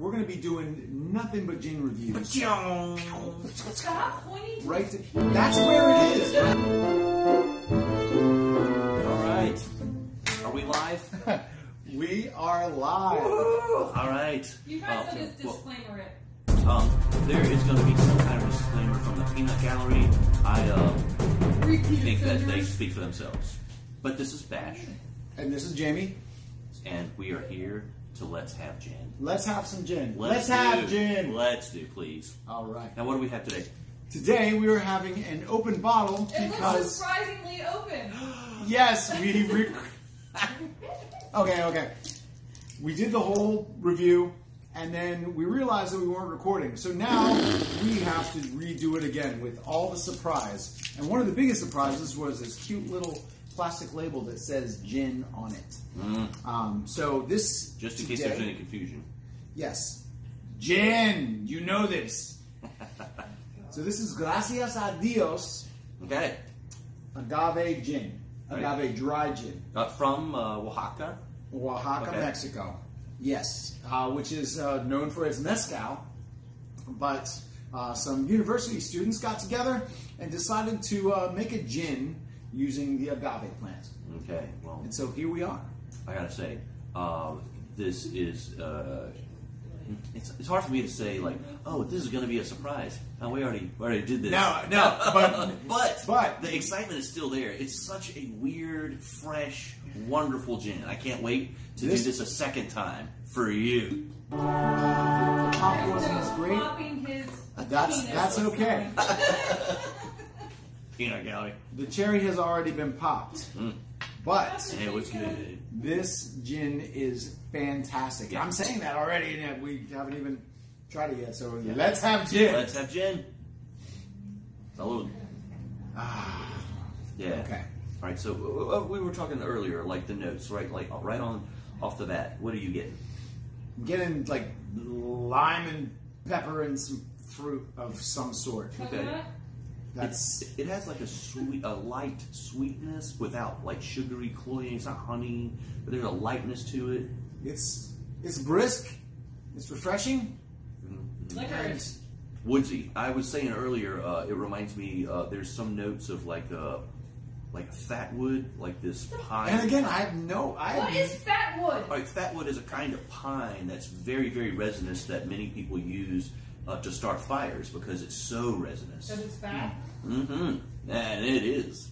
we're going to be doing nothing but gin reviews. Stop pointing. Right, that's where it is. All right, are we live? We are live. All right. You guys know this disclaimer it. There is going to be some kind of disclaimer from the Peanut Gallery. I think that they speak for themselves. But this is Bash. And this is Jamie. And we are here to Let's Have Gin. Let's have some gin. Let's have gin. Let's do, please. All right. Now, what do we have today? Today we are having an open bottle It because... looks surprisingly open. Yes, Okay. We did the whole review, and then we realized that we weren't recording. So now we have to redo it again with all the surprise. And one of the biggest surprises was this cute little plastic label that says gin on it. So this... Just in case there's any confusion. Yes. Gin! You know this. So this is Gracias a Dios. Okay. Agave gin. Agave dry gin. From Oaxaca? Oaxaca, okay. Mexico. Yes. Which is known for its mezcal. But some university students got together and decided to make a gin using the agave plant. Okay. Well, and so here we are. I gotta say, this is... It's hard for me to say, like, oh, this is going to be a surprise. Oh, we already did this. No, but the excitement is still there. It's such a weird, fresh, wonderful gin. I can't wait to do this a second time for you. The pop wasn't as great. That's okay. Peanut Gallery. The cherry has already been popped. But it was good. This gin is fantastic. Yeah. I'm saying that already, and we haven't even tried it yet. So let's have gin. Let's have gin. Salud. Yeah. Okay. All right. So we were talking earlier, like the notes, right? Like right on off the bat. What are you getting? I'm getting like lime and pepper and some fruit of some sort. Okay. It has like a light sweetness without like sugary cloying. It's not honey, but there's a lightness to it. It's brisk. It's refreshing. Licorice. Woodsy. I was saying earlier, it reminds me. There's some notes of like a fat wood, like this pine. And again, What is fat wood? All right, fat wood is a kind of pine that's very, very resinous that many people use to start fires because it's so resinous. Because it's fat? And it is.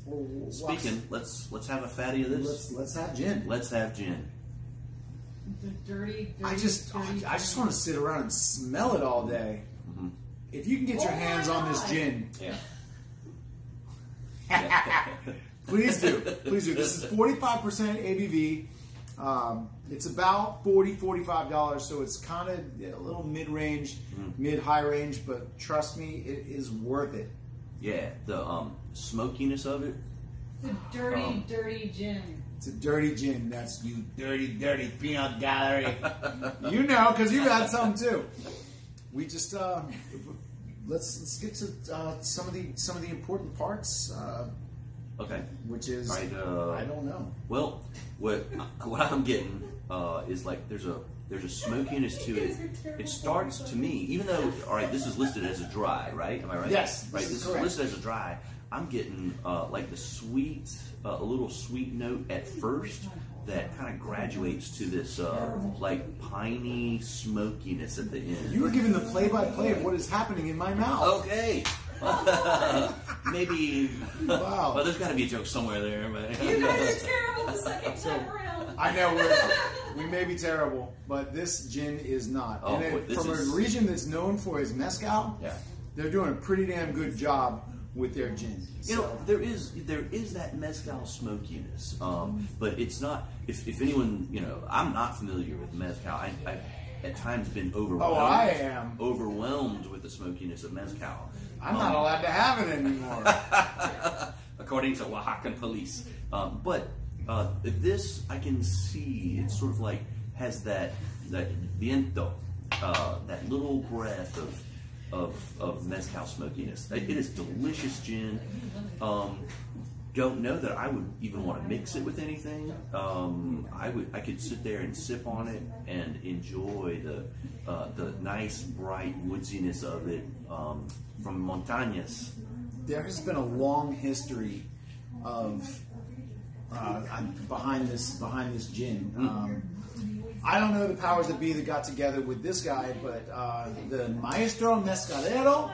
Speaking, let's have a fatty of this. Let's have gin. Let's have gin. The dirty I just want to sit around and smell it all day. If you can get your hands on this gin, please do. Please do. This is 45% ABV. It's about $40–45, so it's kind of a little mid-range, mid-high range, but trust me, it is worth it. Yeah, the smokiness of it. It's a dirty, dirty gin. It's a dirty gin. That's you, dirty, dirty peanut gallery. You know, because you've had some too. We just let's get to some of the important parts. Okay. Which is right, I don't know. Well, what I'm getting is like there's a smokiness to it. It starts to me, even though this is listed as a dry, right? Am I right? Yes. Right. This is listed as a dry. I'm getting like the sweet, a little sweet note at first that kind of graduates to this like piney smokiness at the end. You were giving the play-by-play of what is happening in my mouth. Okay. Maybe. Wow. Well, there's got to be a joke somewhere there. But You guys are terrible the second time around. I know we may be terrible, but this gin is not. Oh, and boy, from a region that's known for its mezcal, they're doing a pretty damn good job with their gin. You know, there is that mezcal smokiness, but it's not. If anyone, I'm not familiar with mezcal. I've at times been overwhelmed. Oh, I am overwhelmed with the smokiness of mezcal. I'm not allowed to have it anymore, according to Oaxacan police. But this, I can see, it's sort of like has that viento, that little breath of mezcal smokiness. It is delicious gin. don't know that I would even want to mix it with anything. I could sit there and sip on it and enjoy the nice bright woodsiness of it from Montañas. There has been a long history of behind this gin. I don't know the powers that be that got together with this guy, but the Maestro Mezcalero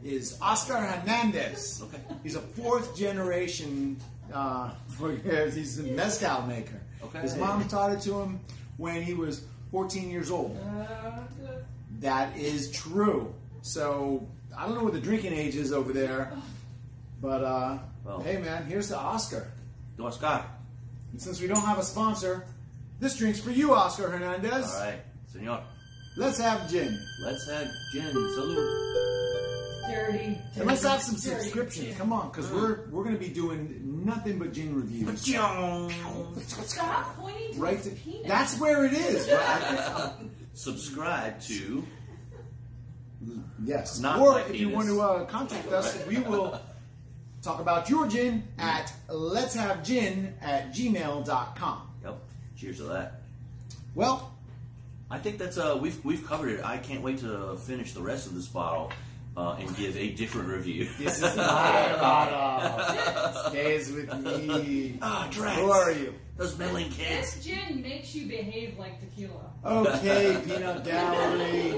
is Oscar Hernandez. Okay. He's a fourth generation. He's a mezcal maker. Okay. His mom taught it to him when he was 14 years old. That is true. So I don't know what the drinking age is over there, but well, hey man, here's the Oscar. Oscar. And since we don't have a sponsor, this drink's for you, Oscar Hernandez. All right, senor. Let's have gin. Let's have gin. Salud. Dirty. And let's have some subscriptions. Gin. Come on, because we're going to be doing nothing but gin reviews. Stop pointing to Right his penis. That's where it is. Right? Subscribe to. Yes. Not or my if you penis. want to contact us, we will talk about your gin at letshavegin@gmail.com. Yep. Cheers to that. Well, I think that's we've covered it. I can't wait to finish the rest of this bottle and give a different review. this is my bottle. Stays with me. Ah, Drax. Who are you? Those meddling kids. This gin makes you behave like tequila. Okay, Peanut Gallery.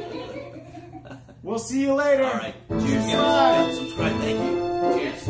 We'll see you later. All right. Cheers, guys. Subscribe. Thank you. Cheers.